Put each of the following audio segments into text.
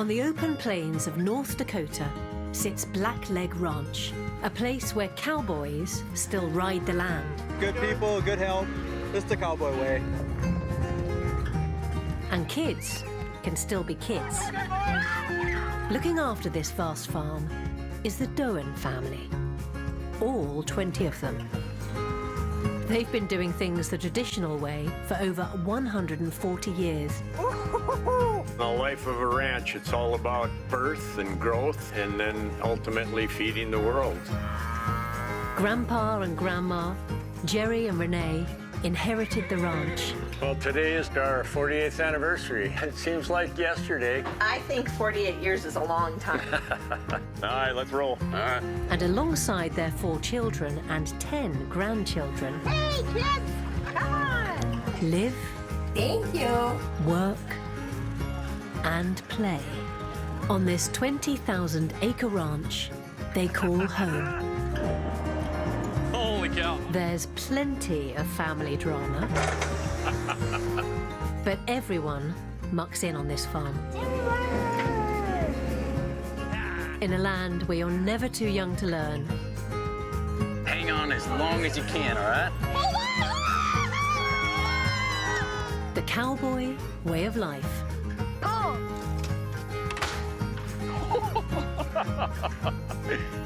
On the open plains of North Dakota sits Blackleg Ranch, a place where cowboys still ride the land. Good people, good help. It's the cowboy way. And kids can still be kids. Looking after this vast farm is the Doan family, all 20 of them. They've been doing things the traditional way for over 140 years. The life of a ranch, it's all about birth and growth and then ultimately feeding the world. Grandpa and Grandma, Jerry and Renee, inherited the ranch. Well, today is our 48th anniversary. It seems like yesterday. I think 48 years is a long time. All right, let's roll. All right. And alongside their 4 children and 10 grandchildren, Hey, kids, come on. live, Thank you. work, and play on this 20,000-acre ranch they call home. Holy cow. There's plenty of family drama, but everyone mucks in on this farm. In a land where you're never too young to learn. Hang on as long as you can, all right? The cowboy way of life.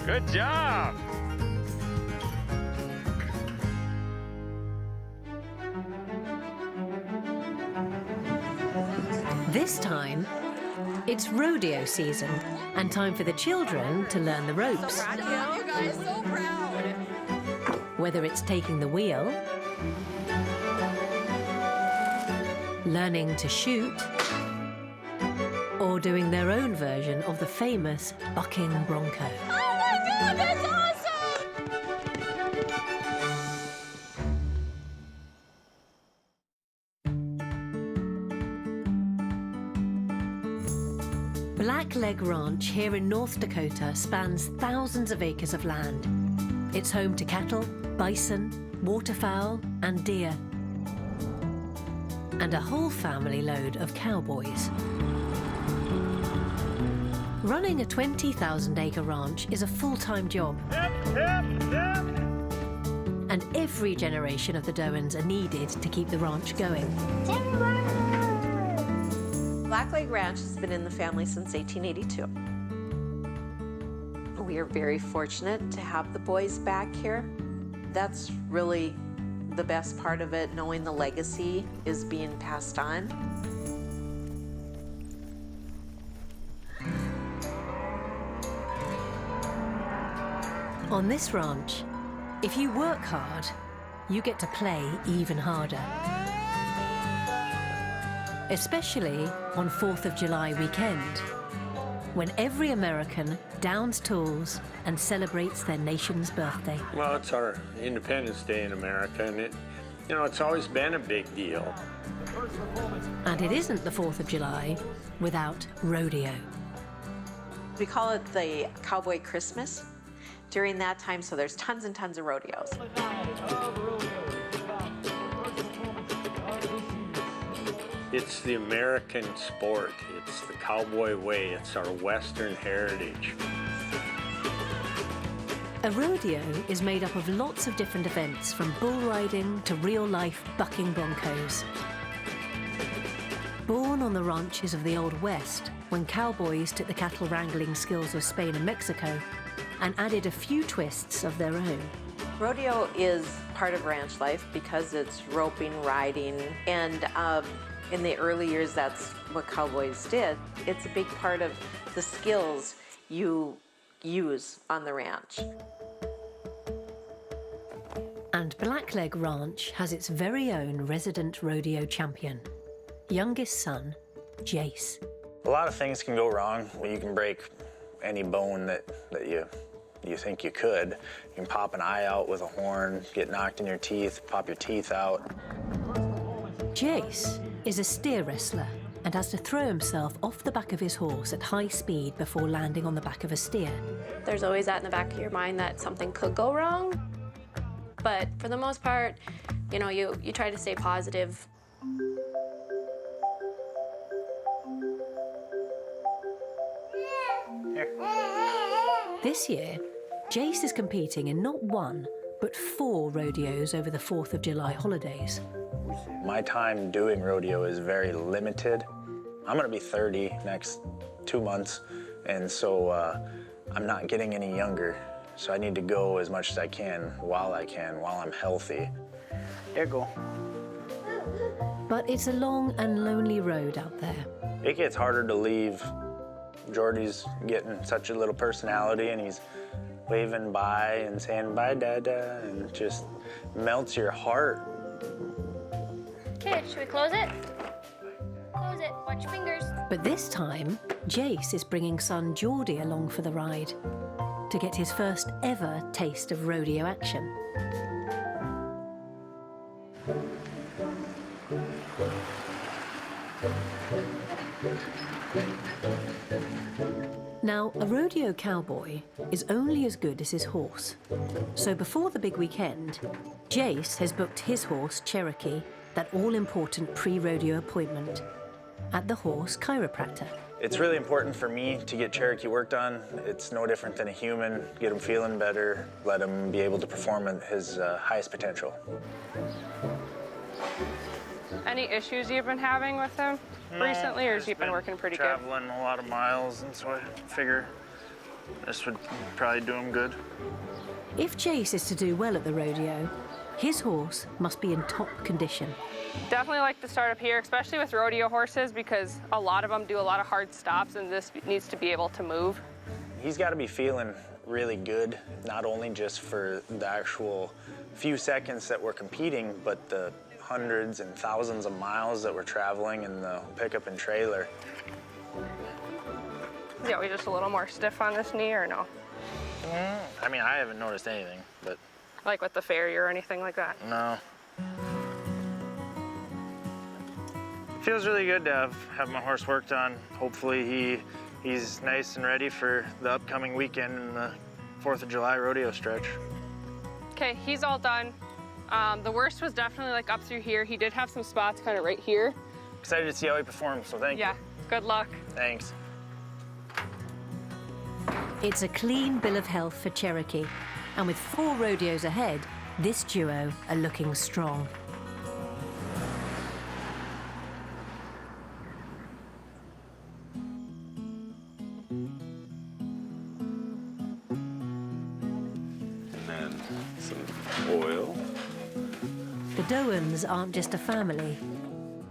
Good job. This time, it's rodeo season and time for the children to learn the ropes. You guys, so proud. Whether it's taking the wheel, learning to shoot, or doing their own version of the famous bucking bronco. Oh my God, that's awesome! Blackleg Ranch here in North Dakota spans thousands of acres of land. It's home to cattle, bison, waterfowl, and deer. And a whole family load of cowboys. Running a 20,000-acre ranch is a full-time job. And every generation of the Doans are needed to keep the ranch going. Blackleg Ranch has been in the family since 1882. We are very fortunate to have the boys back here. That's really the best part of it, knowing the legacy is being passed on. On this ranch, if you work hard, you get to play even harder. Especially on 4th of July weekend, when every American downs tools and celebrates their nation's birthday. Well, it's our Independence Day in America, and it's always been a big deal. And it isn't the 4th of July without rodeo. We call it the Cowboy Christmas during that time, so there's tons and tons of rodeos. It's the American sport. It's the cowboy way. It's our Western heritage. A rodeo is made up of lots of different events, from bull riding to real-life bucking broncos. Born on the ranches of the Old West, when cowboys took the cattle wrangling skills of Spain and Mexico and added a few twists of their own. Rodeo is part of ranch life because it's roping, riding, and in the early years, that's what cowboys did. It's a big part of the skills you use on the ranch. And Blackleg Ranch has its very own resident rodeo champion, youngest son, Jace. A lot of things can go wrong. You can break any bone that you think you could. You can pop an eye out with a horn, get knocked in your teeth, pop your teeth out. Jace is a steer wrestler and has to throw himself off the back of his horse at high speed before landing on the back of a steer. There's always that in the back of your mind that something could go wrong. But for the most part, you try to stay positive. This year, Jace is competing in not one, but 4 rodeos over the 4th of July holidays. My time doing rodeo is very limited. I'm gonna be 30 next 2 months, and so I'm not getting any younger. So I need to go as much as I can, while I'm healthy. There you go. But it's a long and lonely road out there. It gets harder to leave. Jordy's getting such a little personality, and he's waving bye and saying bye, Dada, and it just melts your heart. Okay, should we close it? Close it. Watch your fingers. But this time, Jace is bringing son Jordy along for the ride to get his first ever taste of rodeo action. Now, a rodeo cowboy is only as good as his horse. So before the big weekend, Jace has booked his horse, Cherokee, that all-important pre-rodeo appointment at the horse chiropractor. It's really important for me to get Cherokee worked on. It's no different than a human. Get him feeling better, let him be able to perform at his highest potential. Any issues you've been having with him recently, or has he been working pretty good? Traveling a lot of miles, and so I figure this would probably do him good. If Jace is to do well at the rodeo, his horse must be in top condition. Definitely like to start up here, especially with rodeo horses, because a lot of them do a lot of hard stops, and this needs to be able to move. He's got to be feeling really good, not only just for the actual few seconds that we're competing, but the hundreds and thousands of miles that we're traveling in the pickup and trailer. Yeah, we just a little more stiff on this knee, or no? I mean, I haven't noticed anything, but Like with the farrier or anything like that? no. Feels really good to have my horse worked on. Hopefully he's nice and ready for the upcoming weekend and the 4th of July rodeo stretch. Okay, he's all done. The worst was definitely like up through here. He did have some spots kind of right here. Excited to see how he performs, so thank you. Yeah, good luck. Thanks. It's a clean bill of health for Cherokee, and with 4 rodeos ahead, this duo are looking strong. And then some oil. The Dowans aren't just a family,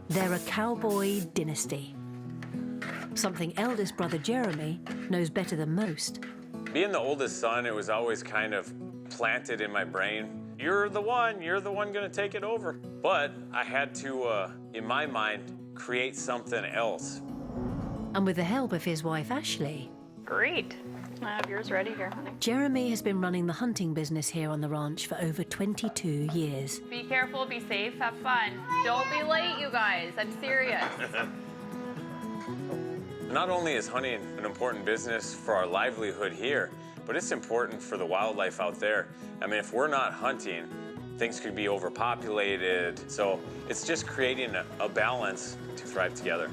they're a cowboy dynasty. Something eldest brother Jeremy knows better than most. Being the oldest son, it was always kind of planted in my brain. You're the one gonna take it over. But I had to, in my mind, create something else. And with the help of his wife Ashley, Great. I have yours ready here, honey. Jeremy has been running the hunting business here on the ranch for over 22 years. Be careful, be safe, have fun. Don't be late, you guys. I'm serious. Not only is hunting an important business for our livelihood here, but it's important for the wildlife out there. I mean, if we're not hunting, things could be overpopulated. So it's just creating a balance to thrive together.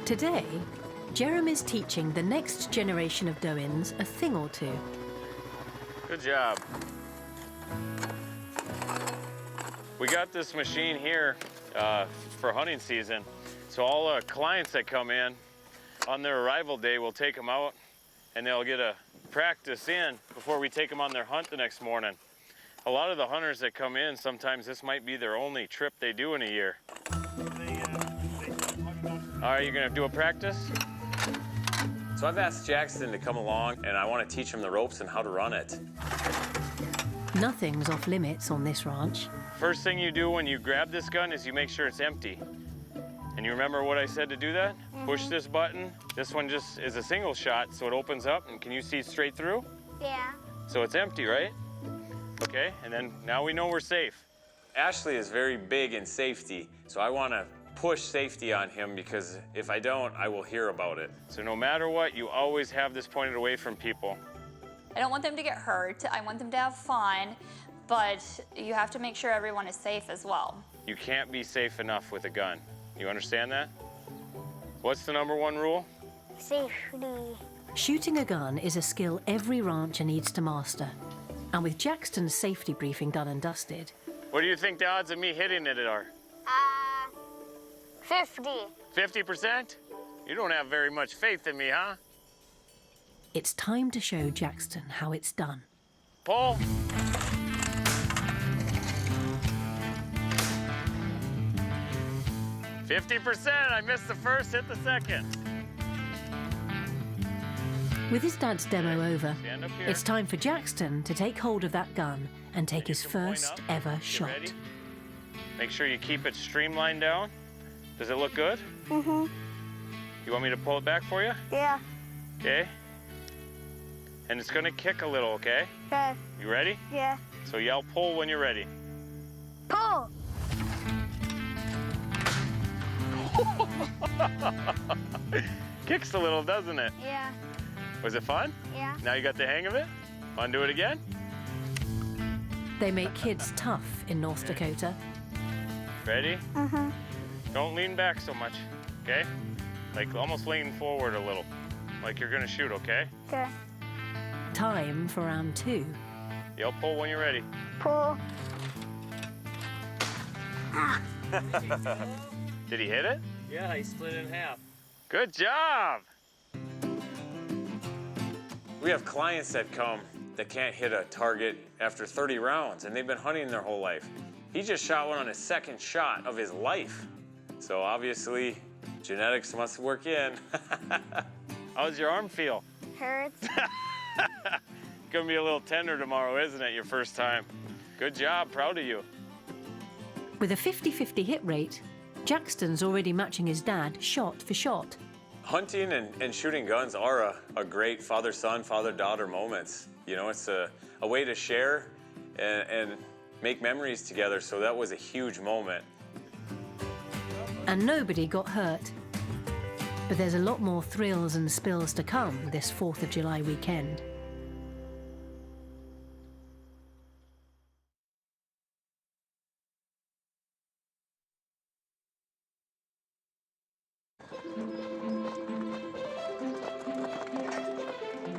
Today, Jeremy's teaching the next generation of Dowans a thing or two. Good job. We got this machine here for hunting season. So all clients that come in on their arrival day, we'll take them out and they'll get a practice in before we take them on their hunt the next morning. A lot of the hunters that come in, sometimes this might be their only trip they do in a year. All right, you're gonna do a practice? So I've asked Jackson to come along and I want to teach him the ropes and how to run it. Nothing's off limits on this ranch. First thing you do when you grab this gun is you make sure it's empty. And you remember what I said to do that? Push this button. This one just is a single shot, so it opens up, and can you see straight through? Yeah. So it's empty, right? Okay, and then now we know we're safe. Ashley is very big in safety, so I want to push safety on him because if I don't, I will hear about it. So no matter what, you always have this pointed away from people. I don't want them to get hurt. I want them to have fun, but you have to make sure everyone is safe as well. You can't be safe enough with a gun. You understand that? What's the #1 rule? Safety. Shooting a gun is a skill every rancher needs to master. And with Jackson's safety briefing done and dusted... What do you think the odds of me hitting it are? 50. 50%? You don't have very much faith in me, huh? It's time to show Jackson how it's done. Pull. "50%. I missed the first, hit the second. With his dad's demo over, Stand up here. it's time for Jackson to take hold of that gun and take his You can point first up. ever You shot. ready? Make sure you keep it streamlined down. Does it look good? Mm-hmm. You want me to pull it back for you? Yeah. Okay. And it's gonna kick a little, okay? Okay. You ready? Yeah. So yell pull when you're ready. Pull. Kicks a little, doesn't it? Yeah. Was it fun? Yeah. Now you got the hang of it? Want to do it again? They make kids tough in North Dakota. Ready? Mm-hmm. Don't lean back so much, okay? Like almost lean forward a little, like you're gonna shoot, okay? Okay. Time for round 2. Yell pull when you're ready. Pull. Did he hit it? Yeah, he split it in half. Good job! We have clients that come that can't hit a target after 30 rounds, and they've been hunting their whole life. He just shot one on his second shot of his life. So obviously, genetics must work in. How's your arm feel? Hurts. Gonna be a little tender tomorrow, isn't it, your first time? Good job, proud of you. With a 50-50 hit rate, Jackson's already matching his dad shot for shot. Hunting and shooting guns are a great father-son, father-daughter moments. You know, it's a way to share and make memories together, so that was a huge moment. And nobody got hurt. But there's a lot more thrills and spills to come this 4th of July weekend.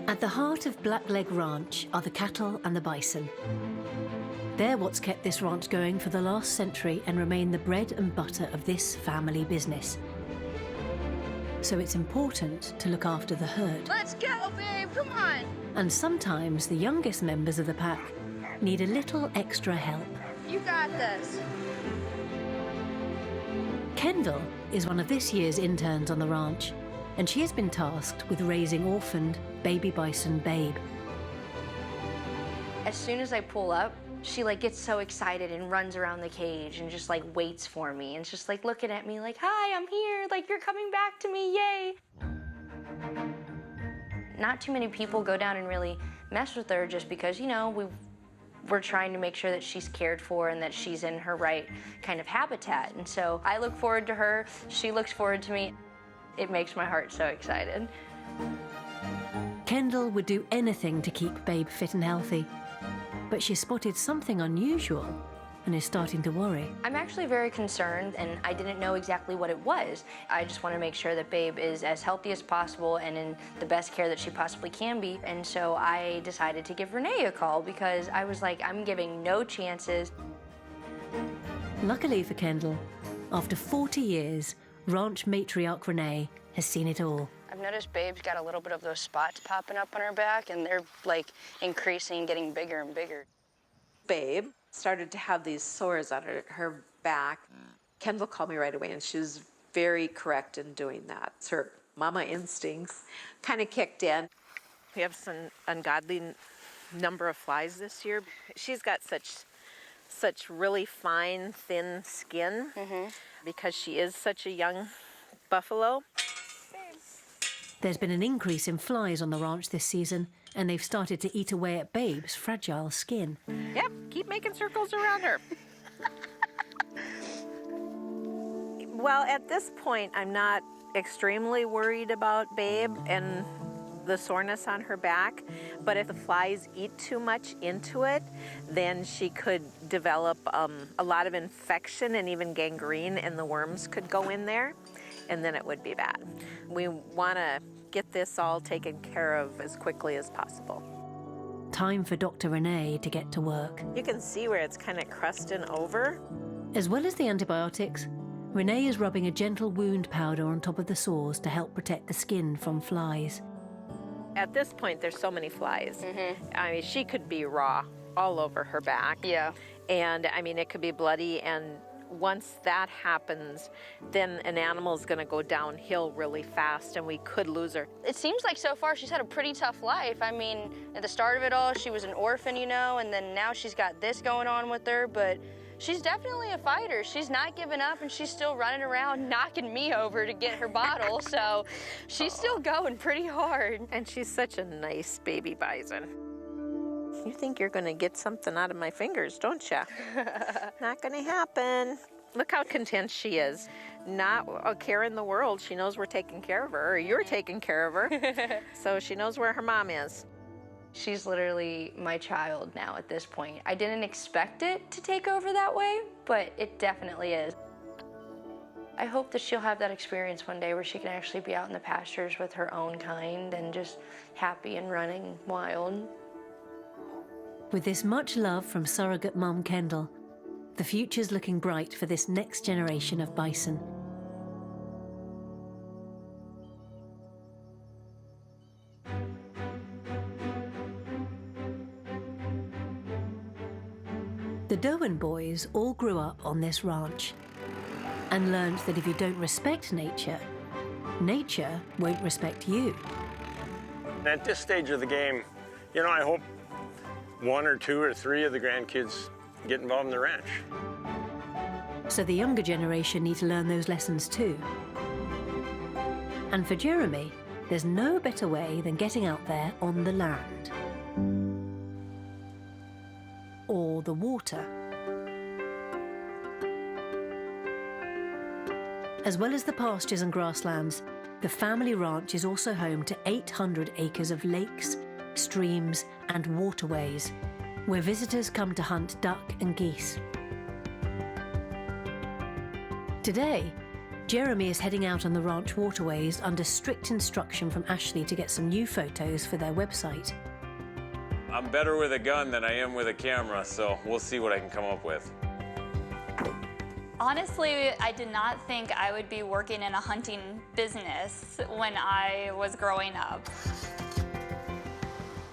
At the heart of Blackleg Ranch are the cattle and the bison. They're what's kept this ranch going for the last century and remain the bread and butter of this family business. So it's important to look after the herd. Let's go, babe. Come on. And sometimes the youngest members of the pack need a little extra help. You got this. Kendall is one of this year's interns on the ranch, and she has been tasked with raising orphaned baby bison Babe. As soon as I pull up, she gets so excited and runs around the cage and just waits for me and just looking at me like, hi, I'm here, you're coming back to me, yay. Not too many people go down and really mess with her just because, we're trying to make sure that she's cared for and that she's in her right kind of habitat. And so I look forward to her, she looks forward to me. It makes my heart so excited. Kendall would do anything to keep Babe fit and healthy, but she spotted something unusual and is starting to worry. I'm actually very concerned, and I didn't know exactly what it was. I just want to make sure that Babe is as healthy as possible and in the best care that she possibly can be. And so I decided to give Renee a call because I was like, I'm giving no chances. Luckily for Kendall, after 40 years, ranch matriarch Renee has seen it all. I've noticed Babe's got a little bit of those spots popping up on her back, and they're increasing, getting bigger and bigger. Babe started to have these sores on her back. Kendall called me right away, and she was very correct in doing that. It's her mama instincts kind of kicked in. We have some ungodly number of flies this year. She's got such really fine, thin skin because she is such a young buffalo. There's been an increase in flies on the ranch this season, and they've started to eat away at Babe's fragile skin. Yep, keep making circles around her. Well, at this point, I'm not extremely worried about Babe and the soreness on her back, but if the flies eat too much into it, then she could develop a lot of infection and even gangrene, and the worms could go in there, and then it would be bad. We want to get this all taken care of as quickly as possible. Time for Dr. Renee to get to work. You can see where it's kind of crusting over. As well as the antibiotics, Renee is rubbing a gentle wound powder on top of the sores to help protect the skin from flies. At this point, there's so many flies. I mean, she could be raw all over her back. Yeah. And I mean, it could be bloody, and once that happens, then an animal's gonna go downhill really fast and we could lose her. It seems like so far she's had a pretty tough life. I mean, at the start of it all, she was an orphan, you know, and then now she's got this going on with her, but she's definitely a fighter. She's not giving up, and she's still running around knocking me over to get her bottle, so she's still going pretty hard. And she's such a nice baby bison. You think you're gonna get something out of my fingers, don't you? Not gonna happen. Look how content she is. Not a care in the world. She knows we're taking care of her, or you're taking care of her. So she knows where her mom is. She's literally my child now at this point. I didn't expect it to take over that way, but it definitely is. I hope that she'll have that experience one day where she can actually be out in the pastures with her own kind and just happy and running wild. With this much love from surrogate mum Kendall, the future's looking bright for this next generation of bison. The Doan boys all grew up on this ranch and learned that if you don't respect nature, nature won't respect you. At this stage of the game, you know, I hope 1 or 2 or 3 of the grandkids get involved in the ranch. So the younger generation need to learn those lessons too. And for Jeremy, there's no better way than getting out there on the land. Or the water. As well as the pastures and grasslands, the family ranch is also home to 800 acres of lakes, streams and waterways, where visitors come to hunt duck and geese. Today, Jeremy is heading out on the ranch waterways under strict instruction from Ashley to get some new photos for their website. I'm better with a gun than I am with a camera, so we'll see what I can come up with. Honestly, I did not think I would be working in a hunting business when I was growing up.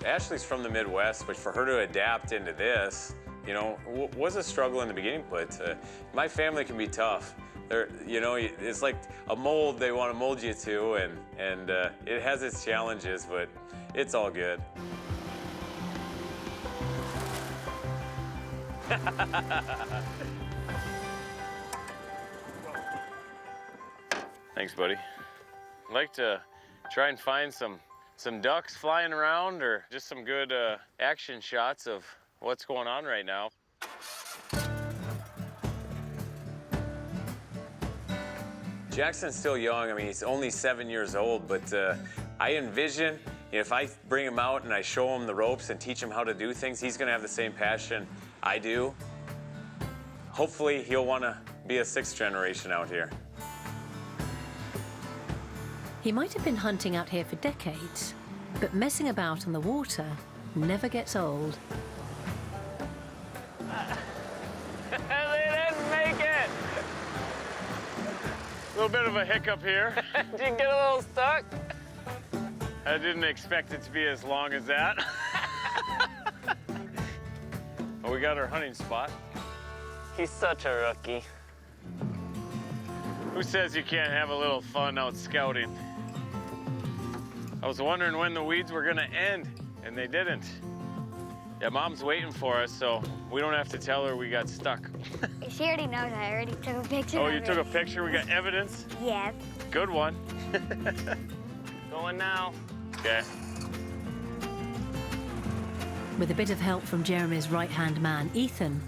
Ashley's from the Midwest, but for her to adapt into this, you know, was a struggle in the beginning, but my family can be tough. You know, it's like a mold they want to mold you to, and it has its challenges, but it's all good. Thanks, buddy. I'd like to try and find some ducks flying around, or just some good action shots of what's going on right now. Jackson's still young. I mean, he's only 7 years old, but I envision, you know, if I bring him out and I show him the ropes and teach him how to do things, he's gonna have the same passion I do. Hopefully, he'll wanna be a 6th generation out here. He might have been hunting out here for decades, but messing about on the water never gets old. They didn't make it! A little bit of a hiccup here. Did you get a little stuck? I didn't expect it to be as long as that. Well, we got our hunting spot. He's such a rookie. Who says you can't have a little fun out scouting? I was wondering when the weeds were gonna end, and they didn't. Yeah, Mom's waiting for us, so we don't have to tell her we got stuck. She already knows. I already took a picture Oh, of you it. took a picture? We got evidence? Yes. Good one. Going now. Okay. With a bit of help from Jeremy's right-hand man, Ethan,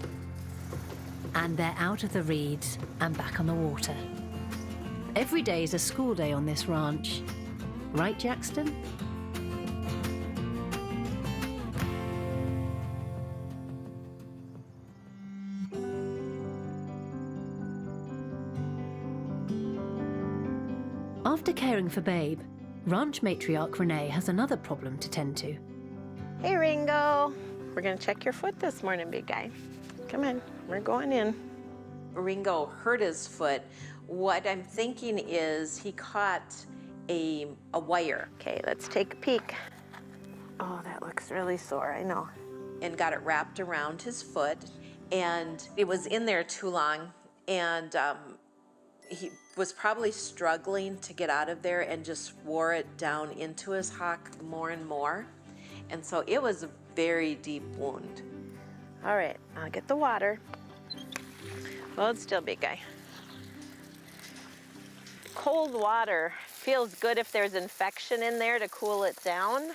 and they're out of the reeds and back on the water. Every day is a school day on this ranch. Right, Jackson? After caring for Babe, Ranch matriarch Renee has another problem to tend to. Hey, Ringo. We're gonna check your foot this morning, big guy. Come on, we're going in. Ringo hurt his foot. What I'm thinking is he caught a wire. Okay, let's take a peek. Oh, that looks really sore, I know. And got it wrapped around his foot, and it was in there too long, and he was probably struggling to get out of there and just wore it down into his hock more and more. And so it was a very deep wound. All right, I'll get the water. Hold still, big guy. Cold water feels good if there's infection in there to cool it down.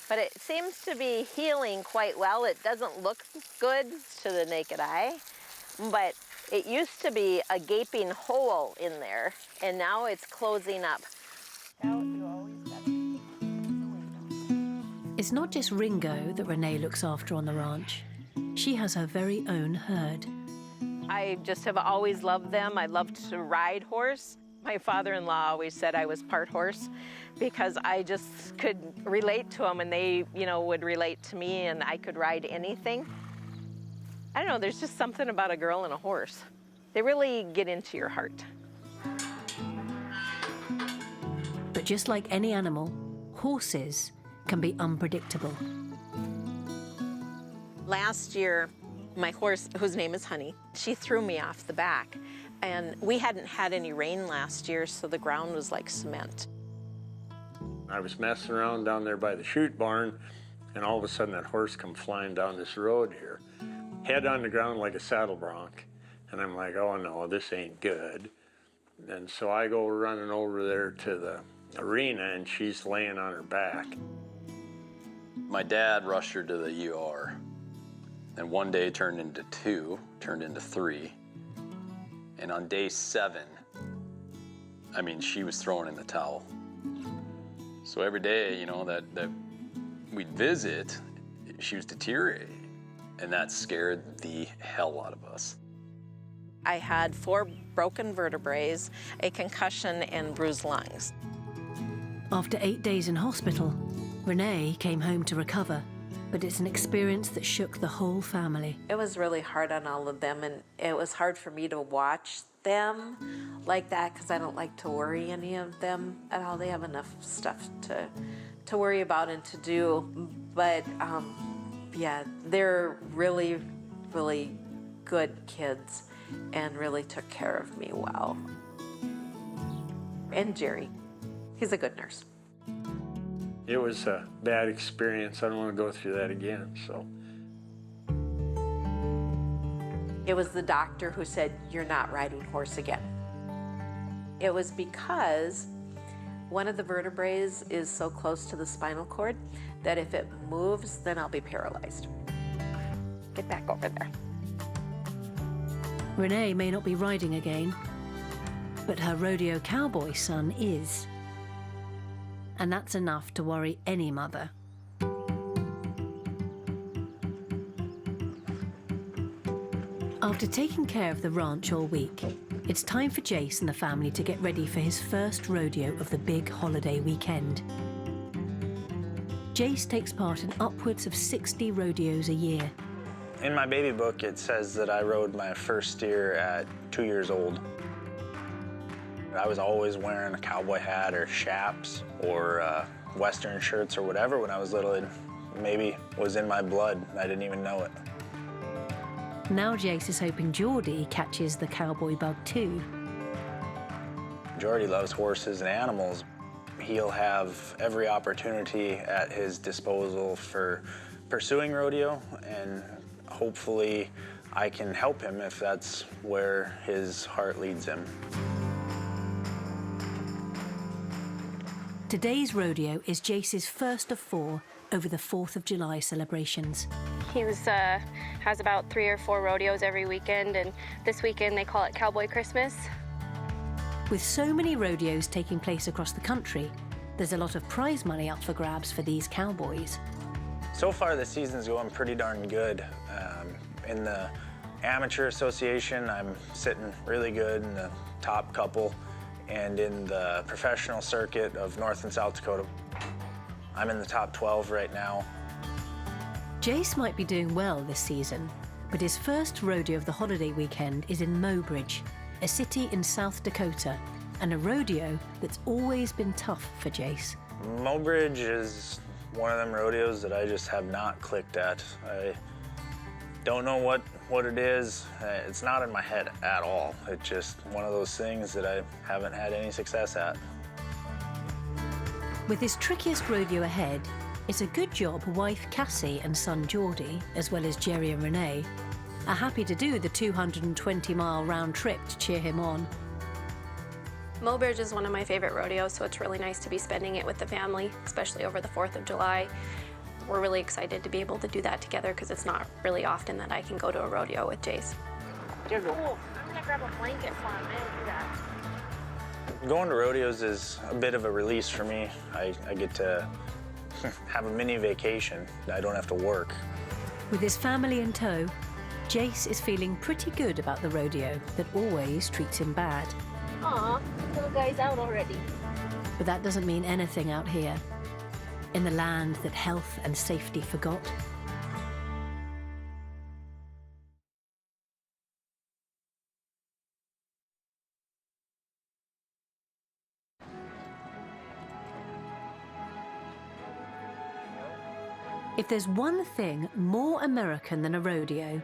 But it seems to be healing quite well. It doesn't look good to the naked eye, but it used to be a gaping hole in there, and now it's closing up. It's not just Ringo that Renee looks after on the ranch. She has her very own herd. I just have always loved them. I loved to ride horse. My father-in-law always said I was part horse because I just could relate to them, and they, would relate to me, and I could ride anything. I don't know, there's just something about a girl and a horse. They really get into your heart. But just like any animal, horses can be unpredictable. Last year, my horse, whose name is Honey, she threw me off the back. And we hadn't had any rain last year, so the ground was like cement. I was messing around down there by the chute barn, and all of a sudden that horse come flying down this road here, head on the ground like a saddle bronc. And I'm like, oh no, this ain't good. And so I go running over there to the arena, and she's laying on her back. My dad rushed her to the ER, and one day turned into 2, turned into 3. And on day 7, she was throwing in the towel. So every day, that we'd visit, she was deteriorating, and that scared the hell out of us. I had 4 broken vertebrae, a concussion, and bruised lungs. After 8 days in hospital, Renee came home to recover, but it's an experience that shook the whole family. It was really hard on all of them, and it was hard for me to watch them like that because I don't like to worry any of them at all. They have enough stuff to worry about and to do. But yeah, they're really, really good kids and really took care of me well. And Jerry, he's a good nurse. It was a bad experience. I don't want to go through that again, so. It was the doctor who said, you're not riding horse again. It was because one of the vertebrae is so close to the spinal cord that if it moves, then I'll be paralyzed. Get back over there. Renee may not be riding again, but her rodeo cowboy son is. And that's enough to worry any mother. After taking care of the ranch all week, it's time for Jace and the family to get ready for his first rodeo of the big holiday weekend. Jace takes part in upwards of 60 rodeos a year. In my baby book, it says that I rode my first steer at 2 years old. I was always wearing a cowboy hat or chaps or Western shirts or whatever when I was little. It maybe was in my blood. I didn't even know it. Now Jace is hoping Geordie catches the cowboy bug too. Geordie loves horses and animals. He'll have every opportunity at his disposal for pursuing rodeo, and hopefully I can help him if that's where his heart leads him. Today's rodeo is Jace's first of 4 over the 4th of July celebrations. He has about 3 or 4 rodeos every weekend, and this weekend they call it Cowboy Christmas. With so many rodeos taking place across the country, there's a lot of prize money up for grabs for these cowboys. So far, the season's going pretty darn good. In the Amateur Association, I'm sitting really good in the top couple. and in the professional circuit of North and South Dakota. I'm in the top 12 right now. Jace might be doing well this season, but his first rodeo of the holiday weekend is in Mobridge, a city in South Dakota, and a rodeo that's always been tough for Jace. Mobridge is one of them rodeos that I just have not clicked at. I don't know what it is. It's not in my head at all. It's just one of those things that I haven't had any success at. With his trickiest rodeo ahead, it's a good job wife Cassie and son Geordie, as well as Jerry and Renee, are happy to do the 220-mile round trip to cheer him on. Mobridge is one of my favorite rodeos, so it's really nice to be spending it with the family, especially over the 4th of July. We're really excited to be able to do that together because it's not really often that I can go to a rodeo with Jace. Oh, I'm gonna grab a blanket for him. I didn't do that. Going to rodeos is a bit of a release for me. I get to have a mini vacation. I don't have to work. With his family in tow, Jace is feeling pretty good about the rodeo that always treats him bad. Aw, little guy's out already. But that doesn't mean anything out here, in the land that health and safety forgot. If there's one thing more American than a rodeo,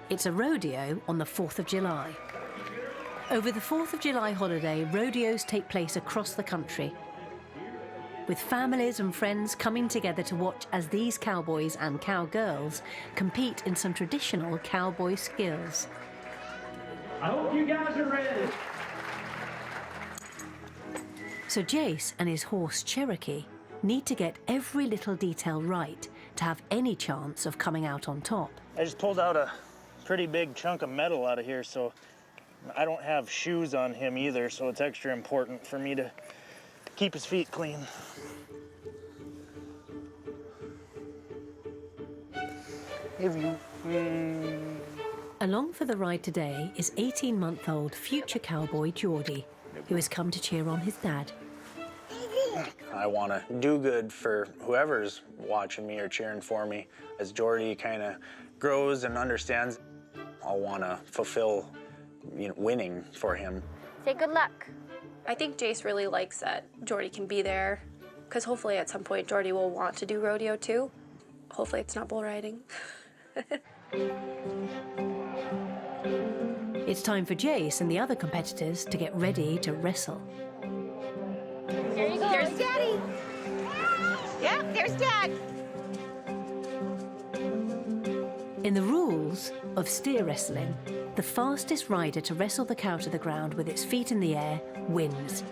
it's a rodeo on the 4th of July. Over the 4th of July holiday, rodeos take place across the country, with families and friends coming together to watch as these cowboys and cowgirls compete in some traditional cowboy skills. I hope you guys are ready. So Jace and his horse Cherokee need to get every little detail right to have any chance of coming out on top. I just pulled out a pretty big chunk of metal out of here, so I don't have shoes on him either, so it's extra important for me to keep his feet clean. Along for the ride today is 18-month-old future cowboy Geordie, who has come to cheer on his dad. I want to do good for whoever's watching me or cheering for me. As Geordie kind of grows and understands, I'll want to fulfill, winning for him. Say good luck. I think Jace really likes that Geordie can be there, because hopefully at some point Geordie will want to do rodeo too. Hopefully it's not bull riding. It's time for Jace and the other competitors to get ready to wrestle. There you go. There's Daddy. Yeah, there's Dad. In the rules of steer wrestling, the fastest rider to wrestle the cow to the ground with its feet in the air wins.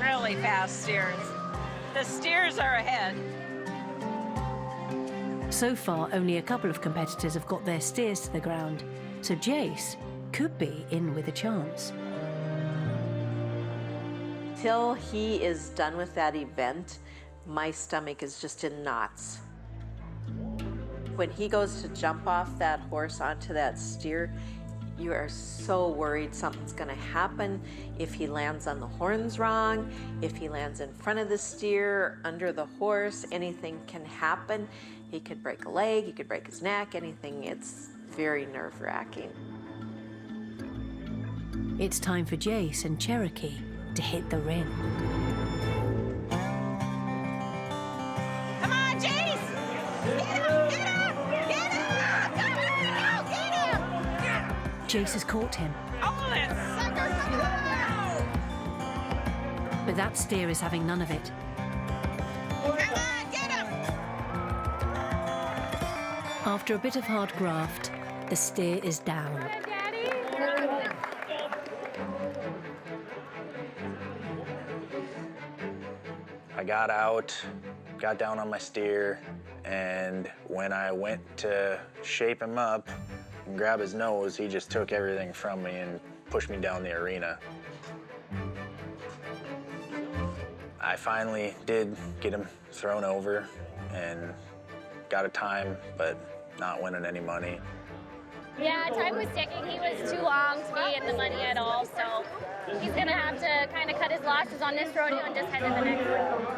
Really fast steers. The steers are ahead. So far, only a couple of competitors have got their steers to the ground, so Jace could be in with a chance. Till he is done with that event, my stomach is just in knots. When he goes to jump off that horse onto that steer, you are so worried something's gonna happen. If he lands on the horns wrong, if he lands in front of the steer, under the horse, anything can happen. He could break a leg, he could break his neck, anything. It's very nerve-wracking. It's time for Jace and Cherokee to hit the ring. Come on, Jace! Get him! Get him! Get him! Come on! Get him! Jace has caught him, Oh, that sucker! but that steer is having none of it. Come on, get him! After a bit of hard graft, the steer is down. I got out, got down on my steer, and when I went to shape him up and grab his nose, he just took everything from me and pushed me down the arena. I finally did get him thrown over and got a time, but not winning any money. Yeah, time was ticking. He was too long to be in the money at all, so he's gonna have to kind of cut his losses on this rodeo and just head to the next one.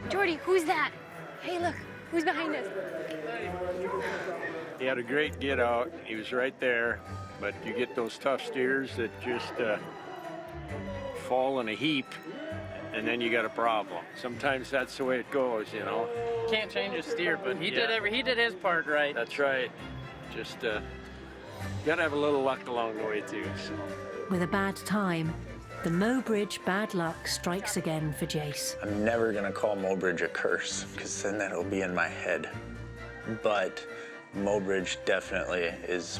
Jordy, who's that? Hey, look, who's behind us? He had a great get out. He was right there, but you get those tough steers that just fall in a heap, and then you got a problem. Sometimes that's the way it goes, you know. Can't change a steer, but he did his part right. That's right. Just gotta have a little luck along the way too. So. With a bad time, the Mowbridge bad luck strikes again for Jace. I'm never gonna call Mowbridge a curse, because then that'll be in my head. But Mowbridge definitely is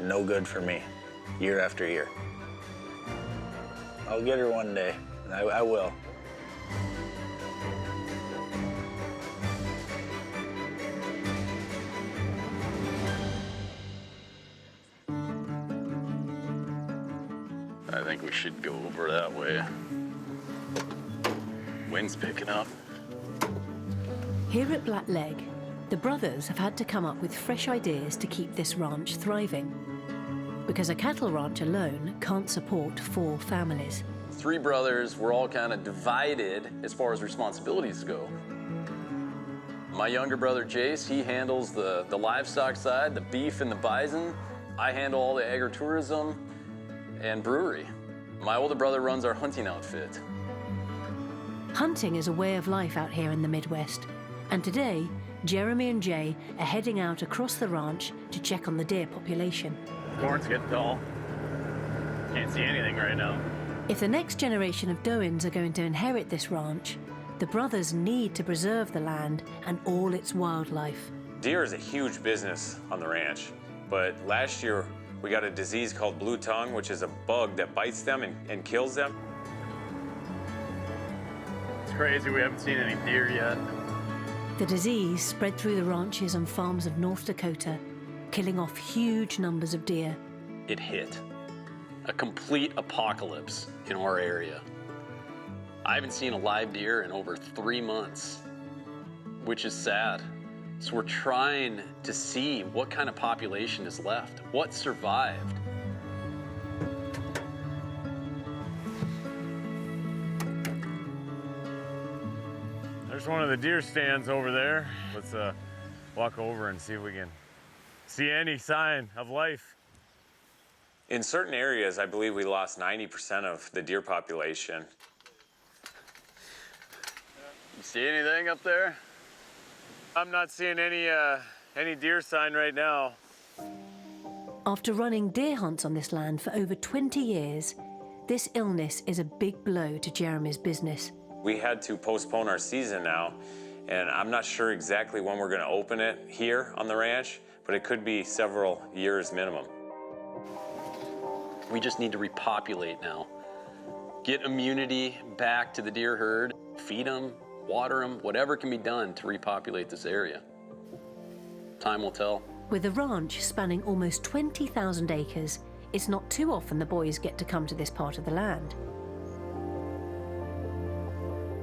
no good for me, year after year. I'll get her one day, I will. I think we should go over that way. Wind's picking up. Here at Black Leg, the brothers have had to come up with fresh ideas to keep this ranch thriving. Because a cattle ranch alone can't support 4 families. 3 brothers, we're all kind of divided as far as responsibilities go. My younger brother, Jace, he handles the livestock side, the beef and the bison. I handle all the agritourism and brewery. My older brother runs our hunting outfit. Hunting is a way of life out here in the Midwest. And today, Jeremy and Jay are heading out across the ranch to check on the deer population. Corn's getting tall. Can't see anything right now. If the next generation of Doans are going to inherit this ranch, the brothers need to preserve the land and all its wildlife. Deer is a huge business on the ranch, but last year we got a disease called blue tongue, which is a bug that bites them and kills them. It's crazy we haven't seen any deer yet. The disease spread through the ranches and farms of North Dakota, killing off huge numbers of deer. It hit. A complete apocalypse in our area. I haven't seen a live deer in over 3 months, which is sad. So we're trying to see what kind of population is left, what survived. There's one of the deer stands over there. Let's walk over and see if we can see any sign of life. In certain areas, I believe we lost 90% of the deer population. You see anything up there? I'm not seeing any deer sign right now. After running deer hunts on this land for over 20 years, this illness is a big blow to Jeremy's business. We had to postpone our season now, and I'm not sure exactly when we're gonna open it here on the ranch, but it could be several years minimum. We just need to repopulate now. Get immunity back to the deer herd, feed them, water them, whatever can be done to repopulate this area. Time will tell. With the ranch spanning almost 20,000 acres, it's not too often the boys get to come to this part of the land.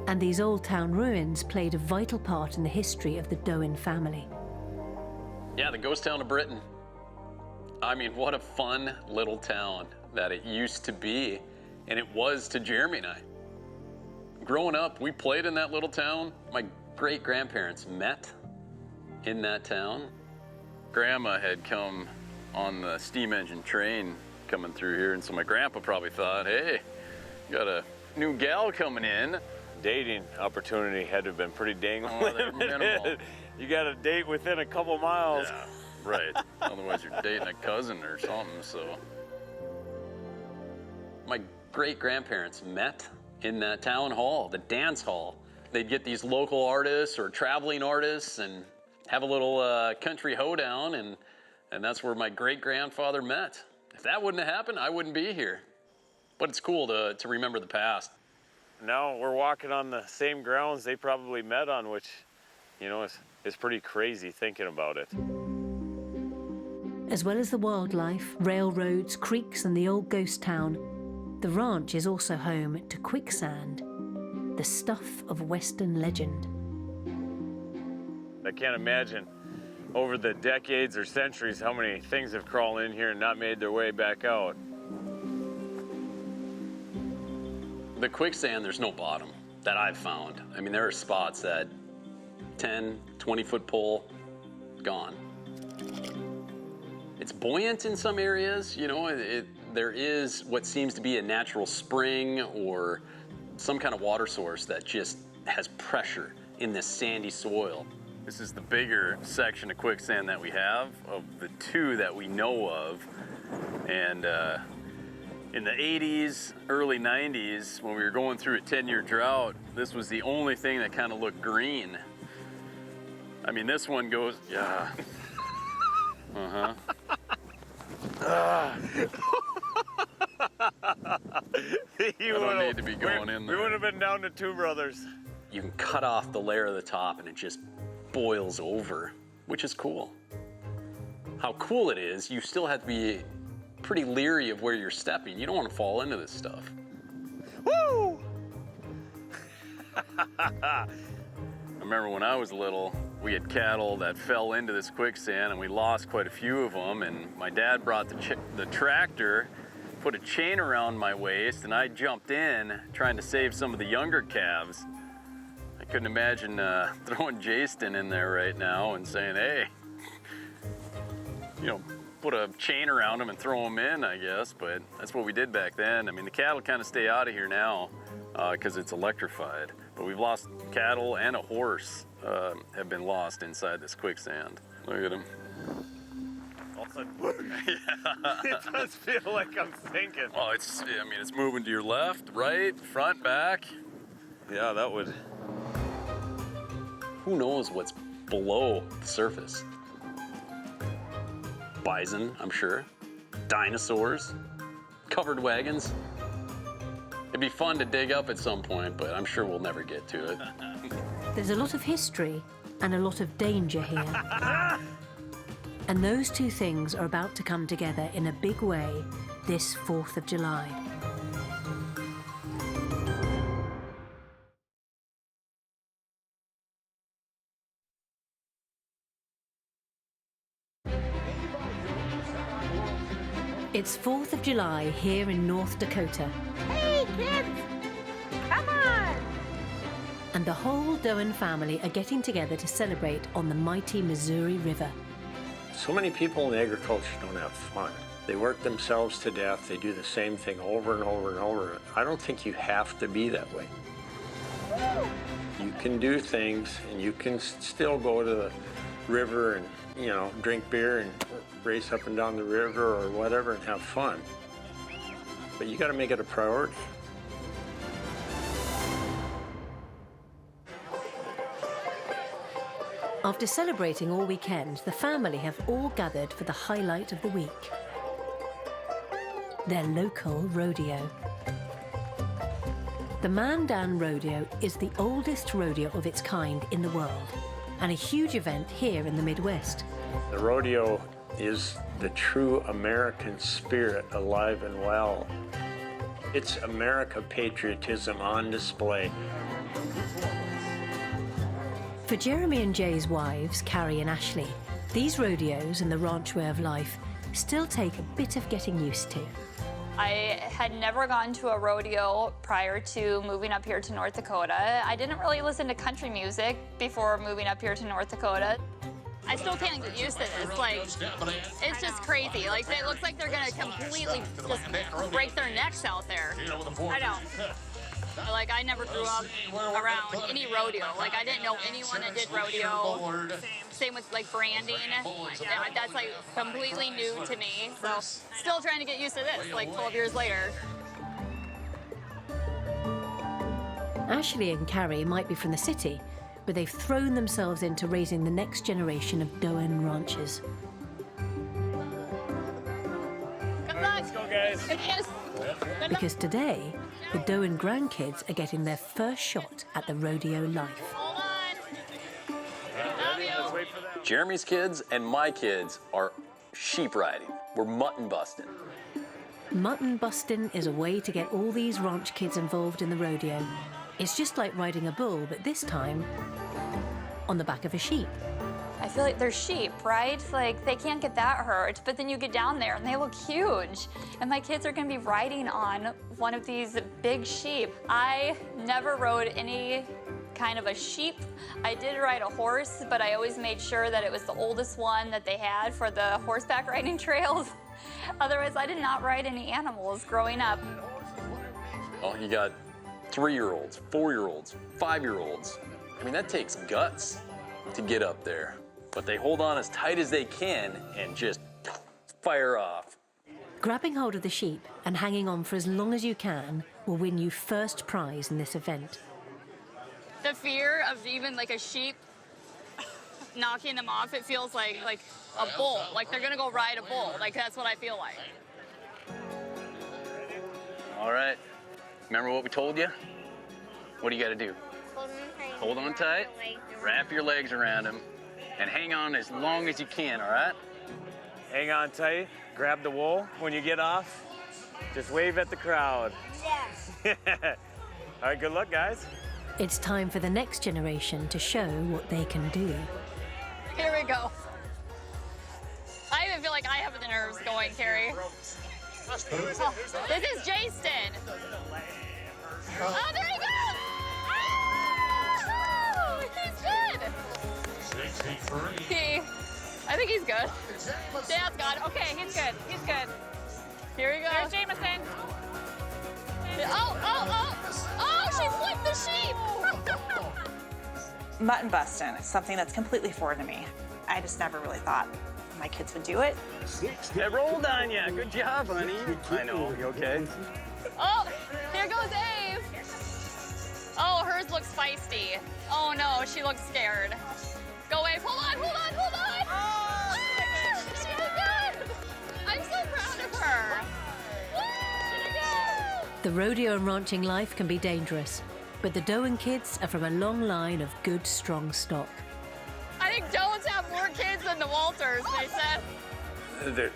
And these old town ruins played a vital part in the history of the Doan family. Yeah, the ghost town of Britain. I mean, what a fun little town that it used to be, and it was to Jeremy and I. Growing up, we played in that little town. My great-grandparents met in that town. Grandma had come on the steam engine train coming through here, and so my grandpa probably thought, hey, got a new gal coming in. Dating opportunity had to have been pretty dang minimal. You got a date within a couple miles. Yeah, right. Otherwise you're dating a cousin or something, so. My great-grandparents met in that town hall, the dance hall. They'd get these local artists or traveling artists and have a little country hoedown, and that's where my great-grandfather met. If that wouldn't have happened, I wouldn't be here. But it's cool to remember the past. Now we're walking on the same grounds they probably met on, which, you know, is pretty crazy thinking about it. As well as the wildlife, railroads, creeks, and the old ghost town, the ranch is also home to quicksand, the stuff of Western legend. I can't imagine over the decades or centuries, how many things have crawled in here and not made their way back out. The quicksand, there's no bottom that I've found. I mean, there are spots that 10, 20-foot pole, gone. It's buoyant in some areas, you know, there is what seems to be a natural spring or some kind of water source that just has pressure in this sandy soil. This is the bigger section of quicksand that we have, of the two that we know of. And in the 80s, early 90s, when we were going through a 10-year drought, this was the only thing that kind of looked green. I mean, this one goes, yeah. Uh-huh. You don't need to be going in there. We would have been down to 2 brothers. You can cut off the layer of the top and it just boils over, which is cool. How cool it is, you still have to be pretty leery of where you're stepping. You don't want to fall into this stuff. Woo! I remember when I was little, we had cattle that fell into this quicksand and we lost quite a few of them, and my dad brought the tractor, put a chain around my waist, and I jumped in trying to save some of the younger calves. I couldn't imagine throwing Jason in there right now and saying, hey, you know, put a chain around him and throw him in, I guess, but that's what we did back then. I mean, the cattle kind of stay out of here now because it's electrified, but we've lost cattle and a horse have been lost inside this quicksand. Look at him. All of a sudden, yeah. It does feel like I'm sinking. Well, it's moving to your left, right, front, back. Yeah, that would. Who knows what's below the surface? Bison, I'm sure. Dinosaurs. Covered wagons. It'd be fun to dig up at some point, but I'm sure we'll never get to it. There's a lot of history and a lot of danger here. And those two things are about to come together in a big way this 4th of July. It's 4th of July here in North Dakota. Hey, kids! Come on! And the whole Doan family are getting together to celebrate on the mighty Missouri River. So many people in agriculture don't have fun. They work themselves to death. They do the same thing over and over and over. I don't think you have to be that way. You can do things and you can still go to the river and, you know, drink beer and race up and down the river or whatever and have fun. But you got to make it a priority. After celebrating all weekend, the family have all gathered for the highlight of the week. Their local rodeo. The Mandan Rodeo is the oldest rodeo of its kind in the world, and a huge event here in the Midwest. The rodeo is the true American spirit alive and well. It's America patriotism on display. For Jeremy and Jay's wives, Carrie and Ashley, these rodeos and the ranch way of life still take a bit of getting used to. I had never gone to a rodeo prior to moving up here to North Dakota. I didn't really listen to country music before moving up here to North Dakota. I still can't get used to this. Like, it's just crazy. Like, it looks like they're gonna completely just break their necks out there. I know. Like, I never grew up around any rodeo. Like, I didn't know anyone that did rodeo. Same with, like, branding. Yeah, that's, like, completely new to me. So, still trying to get used to this, like, 12 years later. Ashley and Carrie might be from the city, but they've thrown themselves into raising the next generation of Doan ranchers. Good luck. Let's go, guys. Because today, the Doan grandkids are getting their first shot at the rodeo life. Hold on. Love you. Jeremy's kids and my kids are sheep riding. We're mutton busting. Mutton busting is a way to get all these ranch kids involved in the rodeo. It's just like riding a bull, but this time on the back of a sheep. I feel like they're sheep, right? Like, they can't get that hurt, but then you get down there and they look huge. And my kids are gonna be riding on one of these big sheep. I never rode any kind of a sheep. I did ride a horse, but I always made sure that it was the oldest one that they had for the horseback riding trails. Otherwise, I did not ride any animals growing up. Oh, you got 3-year-olds, 4-year-olds, 5-year-olds. I mean, that takes guts to get up there. But they hold on as tight as they can and just fire off. Grabbing hold of the sheep and hanging on for as long as you can will win you first prize in this event. The fear of even like a sheep knocking them off, it feels like a bull. Like they're gonna go ride a bull. Like that's what I feel like. All right. Remember what we told you? What do you got to do? Hold on tight, wrap your legs around them, and hang on as long as you can, all right? Hang on tight, grab the wool. When you get off, just wave at the crowd. Yes. All right, good luck, guys. It's time for the next generation to show what they can do. Here we go. I even feel like I have the nerves going, Carrie. Oh, this is Jason. Oh, there he goes! Oh, he's good. I think he's good. Dad's got it. Okay, he's good. He's good. Here we go. There's Jameson. Oh, she flipped the sheep. Mutton busting is something that's completely foreign to me. I just never really thought my kids would do it. It rolled on you. Good job, honey. I know. You okay? Oh, here goes Ave. Oh, hers looks feisty. Oh no, she looks scared. Go Ave. Hold on. Oh, she did good. I'm so proud of her. The rodeo and ranching life can be dangerous, but the Doan kids are from a long line of good, strong stock. I think Doans have more kids than the Walters, they said.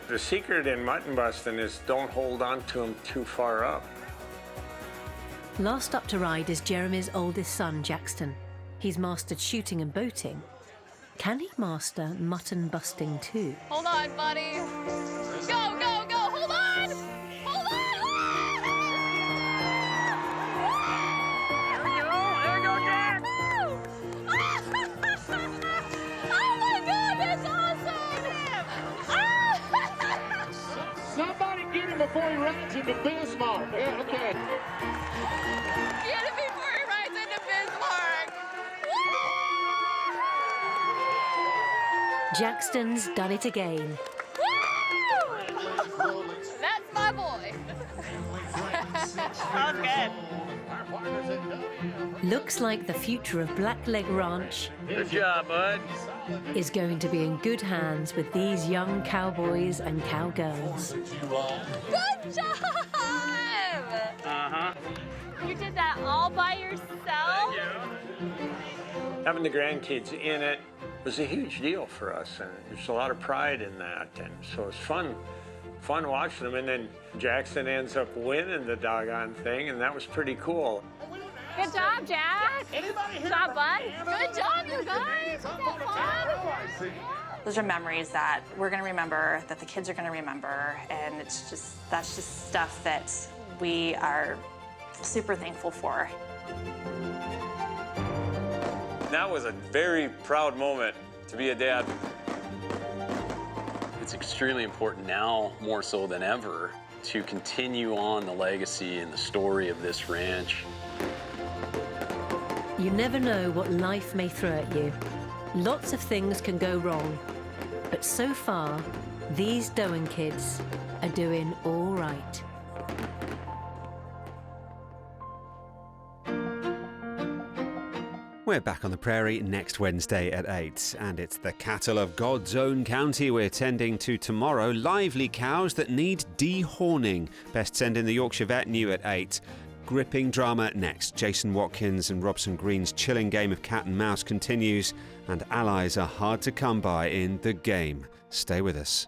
The secret in mutton busting is don't hold on to them too far up. Last up to ride is Jeremy's oldest son, Jackson. He's mastered shooting and boating. Can he master mutton busting too? Hold on, buddy. Go, go, go. Hold on. Hold on. There we go, Jack. Oh my God, that's awesome. Somebody get him before he rides into Bismarck. Yeah, okay. Get it before he rides into Bismarck. Jackson's done it again. Woo! That's my boy. Sounds good. Looks like the future of Blackleg Ranch Good job, bud. is going to be in good hands with these young cowboys and cowgirls. Good job. Uh-huh. You did that all by yourself? Having the grandkids in it was a huge deal for us, and there's a lot of pride in that, and so it's fun watching them. And then Jackson ends up winning the doggone thing, and that was pretty cool. Good job, Jack. Good job, bud. Good job, you guys. Wasn't that fun? Those are memories that we're gonna remember, that the kids are gonna remember, and that's just stuff that we are super thankful for. That was a very proud moment to be a dad. It's extremely important now, more so than ever, to continue on the legacy and the story of this ranch. You never know what life may throw at you. Lots of things can go wrong. But so far, these Doan kids are doing all right. We're back on the Prairie next Wednesday at 8, and it's the cattle of God's own county we're tending to tomorrow. Lively cows that need dehorning. Best send in the Yorkshire Vet, new at 8. Gripping drama next. Jason Watkins and Robson Green's chilling game of cat and mouse continues, and allies are hard to come by in The Game. Stay with us.